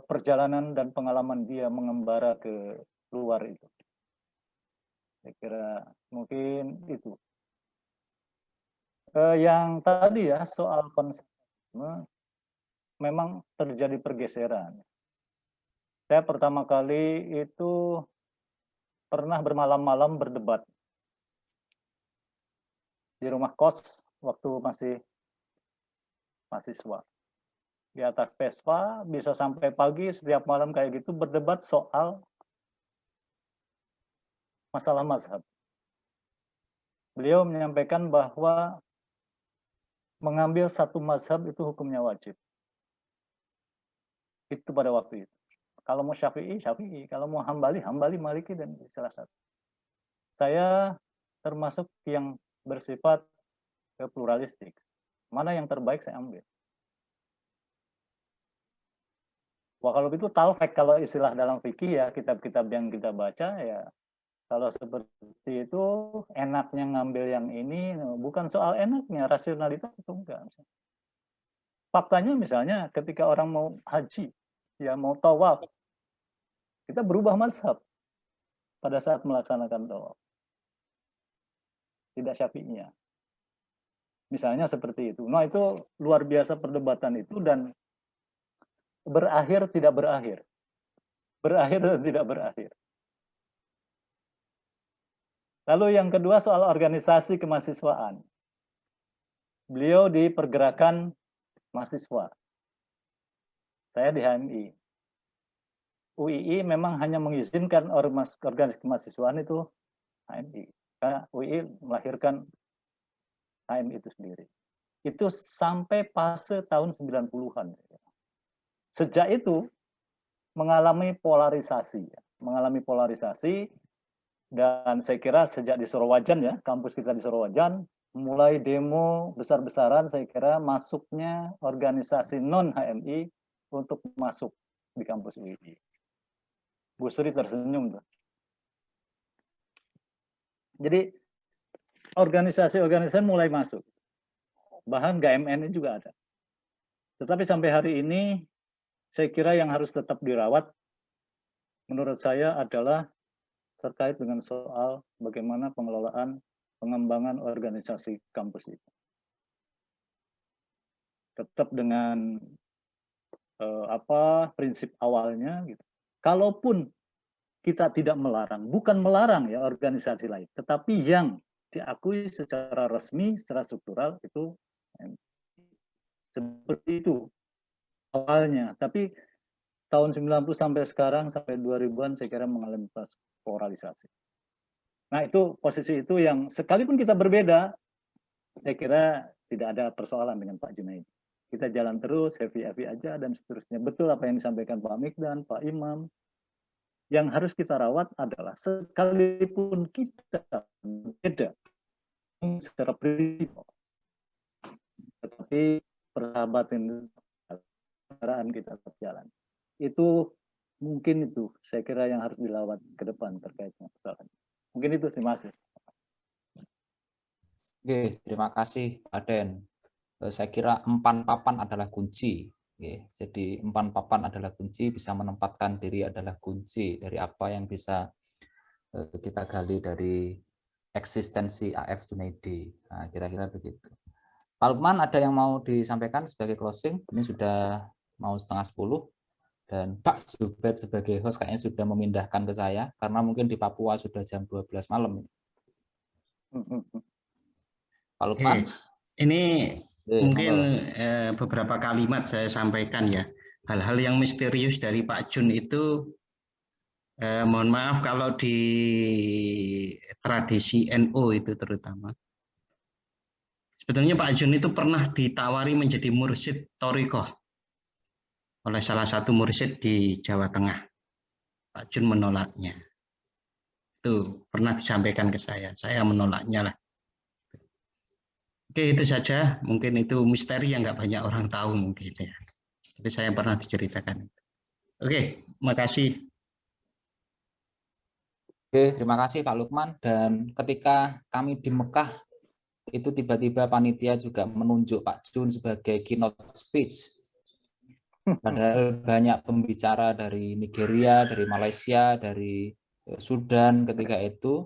perjalanan dan pengalaman dia mengembara ke luar itu. Saya kira mungkin itu. Yang tadi ya soal konseptualisme memang terjadi pergeseran. Saya pertama kali itu pernah bermalam-malam berdebat di rumah kos waktu masih mahasiswa. Di atas Vespa bisa sampai pagi setiap malam kayak gitu berdebat soal masalah mazhab. Beliau menyampaikan bahwa mengambil satu mazhab itu hukumnya wajib. Itu pada waktu itu. Kalau mau Syafi'i, Syafi'i. Kalau mau Hambali, Hambali, Maliki, dan salah satu. Saya termasuk yang bersifat pluralistik. Mana yang terbaik saya ambil. Wah, kalau itu talfek, kalau istilah dalam fikih ya, kitab-kitab yang kita baca ya, kalau seperti itu enaknya ngambil yang ini, bukan soal enaknya, rasionalitas itu enggak. Faktanya misalnya ketika orang mau haji, ya mau tawaf, kita berubah mazhab pada saat melaksanakan tawaf. Tidak Syafi'iyah. Misalnya seperti itu. Nah, itu luar biasa perdebatan itu dan berakhir tidak berakhir. Berakhir dan tidak berakhir. Lalu yang kedua soal organisasi kemahasiswaan. Beliau di pergerakan mahasiswa. Saya di HMI. UII memang hanya mengizinkan organisasi kemahasiswaan itu HMI. Karena UII melahirkan HMI itu sendiri. Itu sampai fase tahun 90-an. Sejak itu mengalami polarisasi. Dan saya kira sejak di Sorowajan ya, kampus kita di Sorowajan, mulai demo besar-besaran saya kira masuknya organisasi non-HMI untuk masuk di kampus UII. Bu Sri tersenyum tuh. Jadi organisasi-organisasi mulai masuk. Bahkan GMN juga ada. Tetapi sampai hari ini saya kira yang harus tetap dirawat menurut saya adalah terkait dengan soal bagaimana pengelolaan pengembangan organisasi kampus itu. Tetap dengan prinsip awalnya gitu. Kalaupun kita tidak melarang, bukan melarang ya organisasi lain, tetapi yang diakui secara resmi, secara struktural itu seperti itu awalnya. Tapi tahun 90 sampai sekarang, sampai 2000-an saya kira mengalami polarisasi. Nah itu posisi itu yang sekalipun kita berbeda, saya kira tidak ada persoalan dengan Pak Junaidi. Kita jalan terus, happy-happy aja dan seterusnya. Betul apa yang disampaikan Pak Mikdan, Pak Imam. Yang harus kita rawat adalah sekalipun kita berbeda secara prinsip, tetapi persahabatan kita tetap jalan. Itu mungkin itu saya kira yang harus dilawat ke depan terkait dengan persoalan. Mungkin itu, terima kasih. Oke, terima kasih Pak Den. Saya kira empan papan adalah kunci. Jadi empan papan adalah kunci, bisa menempatkan diri adalah kunci dari apa yang bisa kita gali dari eksistensi A.F. Junaidi. Nah, kira-kira begitu. Pak Lukman, ada yang mau disampaikan sebagai closing? Ini sudah mau 9:30 dan Pak Zubed sebagai host kayaknya sudah memindahkan ke saya karena mungkin di Papua sudah jam 12 malam. Pak Lukman. Ini mungkin beberapa kalimat saya sampaikan ya. Hal-hal yang misterius dari Pak Jun itu mohon maaf kalau di tradisi NU itu terutama. Sebetulnya Pak Jun itu pernah ditawari menjadi mursyid Thariqah oleh salah satu mursyid di Jawa Tengah. Pak Jun menolaknya. Itu pernah disampaikan ke saya menolaknya lah. Oke, itu saja. Mungkin itu misteri yang nggak banyak orang tahu mungkin ya. Tapi saya pernah diceritakan. Oke, makasih. Oke, terima kasih Pak Lukman. Dan ketika kami di Mekah, itu tiba-tiba panitia juga menunjuk Pak Jun sebagai keynote speech. Padahal banyak pembicara dari Nigeria, dari Malaysia, dari Sudan ketika itu.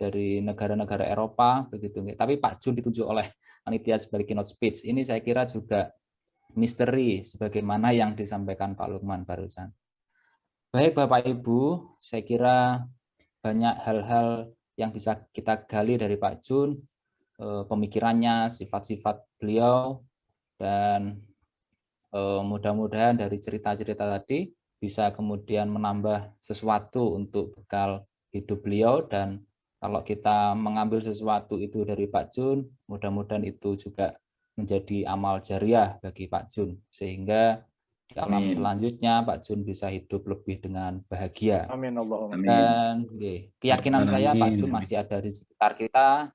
dari negara-negara Eropa begitu. Tapi Pak Jun ditunjuk oleh panitia sebagai keynote speech. Ini saya kira juga misteri sebagaimana yang disampaikan Pak Lukman barusan. Baik Bapak Ibu, saya kira banyak hal-hal yang bisa kita gali dari Pak Jun, pemikirannya, sifat-sifat beliau, dan mudah-mudahan dari cerita-cerita tadi bisa kemudian menambah sesuatu untuk bekal hidup beliau, dan kalau kita mengambil sesuatu itu dari Pak Jun, mudah-mudahan itu juga menjadi amal jariah bagi Pak Jun, sehingga di alam selanjutnya Pak Jun bisa hidup lebih dengan bahagia. Amin Allahumma. Dan keyakinan saya Pak Jun masih ada di sekitar kita.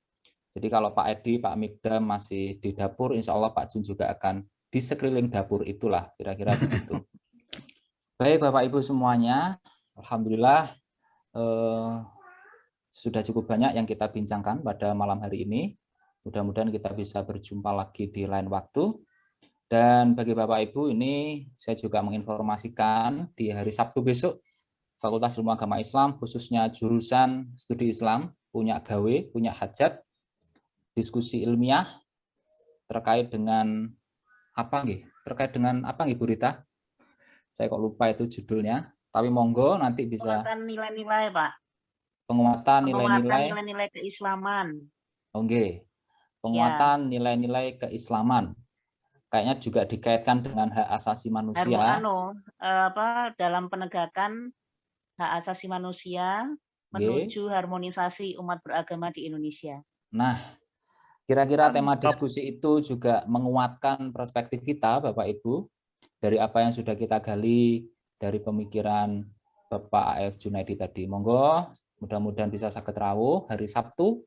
Jadi kalau Pak Edi, Pak Mikdam masih di dapur, insya Allah Pak Jun juga akan di sekeliling dapur itulah, kira-kira begitu. Baik Bapak Ibu semuanya, alhamdulillah sudah cukup banyak yang kita bincangkan pada malam hari ini. Mudah-mudahan kita bisa berjumpa lagi di lain waktu. Dan bagi Bapak Ibu ini saya juga menginformasikan di hari Sabtu besok Fakultas Ilmu Agama Islam khususnya jurusan studi Islam punya gawe, punya hajat diskusi ilmiah terkait dengan apa nggih? Terkait dengan apa nggih Bu Rita? Saya kok lupa itu judulnya, tapi monggo nanti bisa penguatan nilai-nilai, Pak. Penguatan nilai-nilai keislaman. Oke. Penguatan nilai-nilai keislaman. Kayaknya juga dikaitkan dengan hak asasi manusia. Dalam penegakan hak asasi manusia menuju harmonisasi umat beragama di Indonesia. Nah, kira-kira tema diskusi itu juga menguatkan perspektif kita, Bapak Ibu, dari apa yang sudah kita gali dari pemikiran Bapak A.F. Junaidi tadi. Monggo, mudah-mudahan bisa saged rawuh hari Sabtu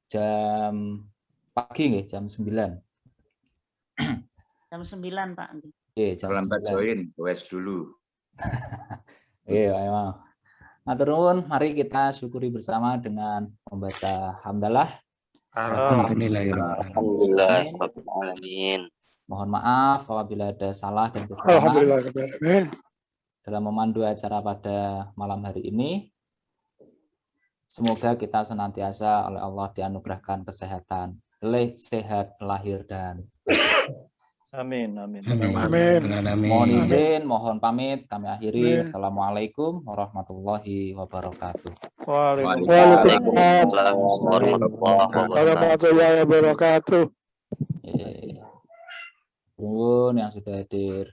jam pagi nggih, jam 9. Jam 9, Pak. Jam 9. Join, wes dulu. Ayo. Matur nuwun, mari kita syukuri bersama dengan membaca hamdalah. Alhamdulillahirrahmanirrahim. Mohon maaf apabila ada salah dan kekurangan dalam memandu acara pada malam hari ini. Semoga kita senantiasa oleh Allah dianugerahkan kesehatan, sehat lahir dan Amin. Mohon izin, mohon pamit, kami akhiri. Assalamualaikum warahmatullahi wabarakatuh. Waalaikumsalam warahmatullahi wabarakatuh. Nuwun yang sudah hadir.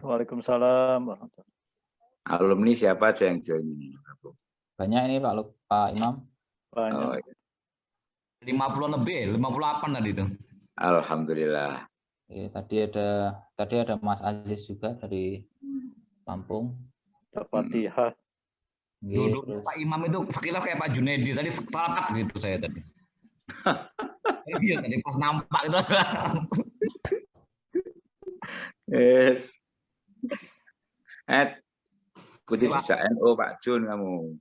Waalaikumsalam. Alumni siapa aja yang join ini? Banyak ini Pak Imam. Banyak. 50 lebih, 58 tadi itu. Alhamdulillah. Tadi ada Mas Aziz juga dari Lampung. Fatihah. Duduk Pak Imam itu sekilas kayak Pak Junaidi tadi setarakat gitu saya tadi. Iya tadi pas nampak itu. Yes. Kuti bisa NO Pak Jun kamu.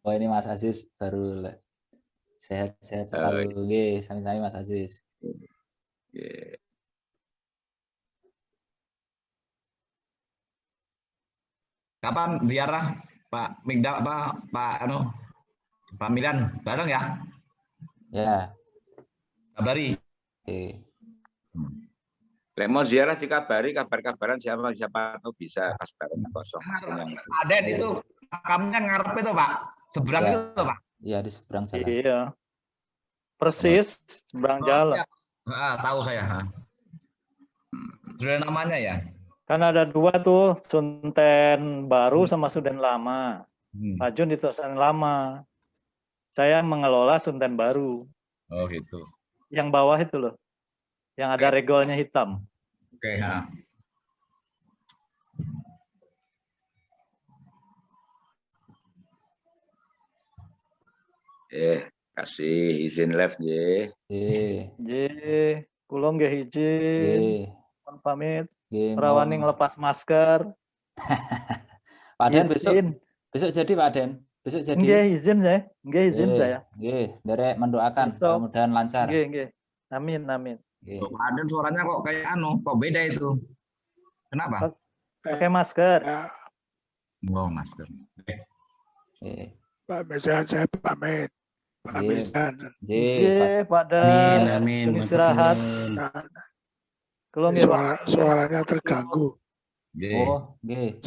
Oh ini Mas Aziz baru sehat-sehat selalu. Sami-sami Mas Aziz. Kapan ziarah Pak Migdal Pak Milan bareng ya? Ya. Kabari. Lek mau ziarah dikabari, kabar-kabaran siapa tahu bisa pas bareng kosong. Ada itu makamnya ngarep itu Pak, seberang itu Pak. Iya di seberang sana. Iya. Persis seberang jalan. Tahu saya. Sudah namanya ya? Kan ada dua tuh, Sunten baru sama Sunten lama. Pak Jun itu Sunten lama. Saya mengelola Sunten baru. Oh gitu. Yang bawah itu loh. Yang ada regolnya hitam. Oke, kasih izin live ye. Kula nggih izin. Pamit. Rawani ngelepas masker. Pak Den besok jadi Pak Den. Besok jadi. Nggih izin saya. Nggih izin saya. Nggih, derek mendoakan mudah-mudahan lancar. Nggih. Amin. Nggih. Pak Aden suaranya kok kayak kok beda itu. Kenapa? Pakai masker. Oh, masker. Nggih. Pak Mesan saya pamit. Pak Nggih. Mesan. Nggih, Pak Dan. Amin. Istirahat. Kelong ya, Pak. Suaranya terganggu. Oh, nggih.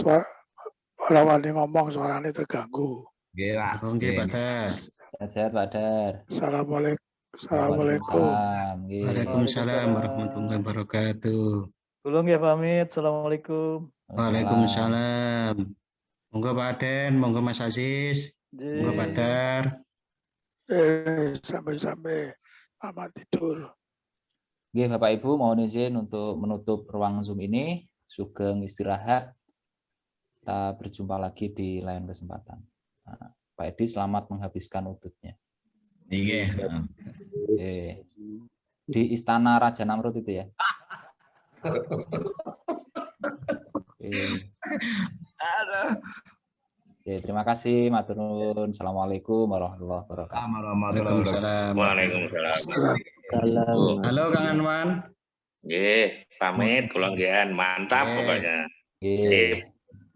Lawan ngomong suaranya terganggu. Nggih, Pak. Nggih, Pak Dar. Sehat, Pak Dar. Assalamualaikum. Waalaikumsalam. Nggih. Waalaikumsalam warahmatullahi wabarakatuh. Kelong ya pamit. Assalamualaikum. Waalaikumsalam. Monggo Pak Aden, monggo Mas Aziz, monggo Pak Dar. Sampai-sampai amat tidur. Nggih, Bapak Ibu, mohon izin untuk menutup ruang Zoom ini. Sugeng istirahat. Kita berjumpa lagi di lain kesempatan. Nah, Pak Edi, selamat menghabiskan udutnya. Iya. Di Istana Raja Namrud itu ya. Oke, terima kasih, matur nuwun. Assalamualaikum warahmatullahi wabarakatuh. Waalaikumsalam. Halo Kang Anwan. Nggih, pamit kula nggih mantap pokoknya. Nggih.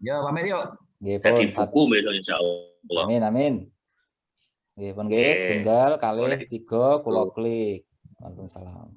Yo, pamit yuk. Nggih, Dadi pun. buku besok insyaallah. Amin, amin. Nggih, pun nggih, setunggal kalih 3 kula klik. Waalaikumsalam.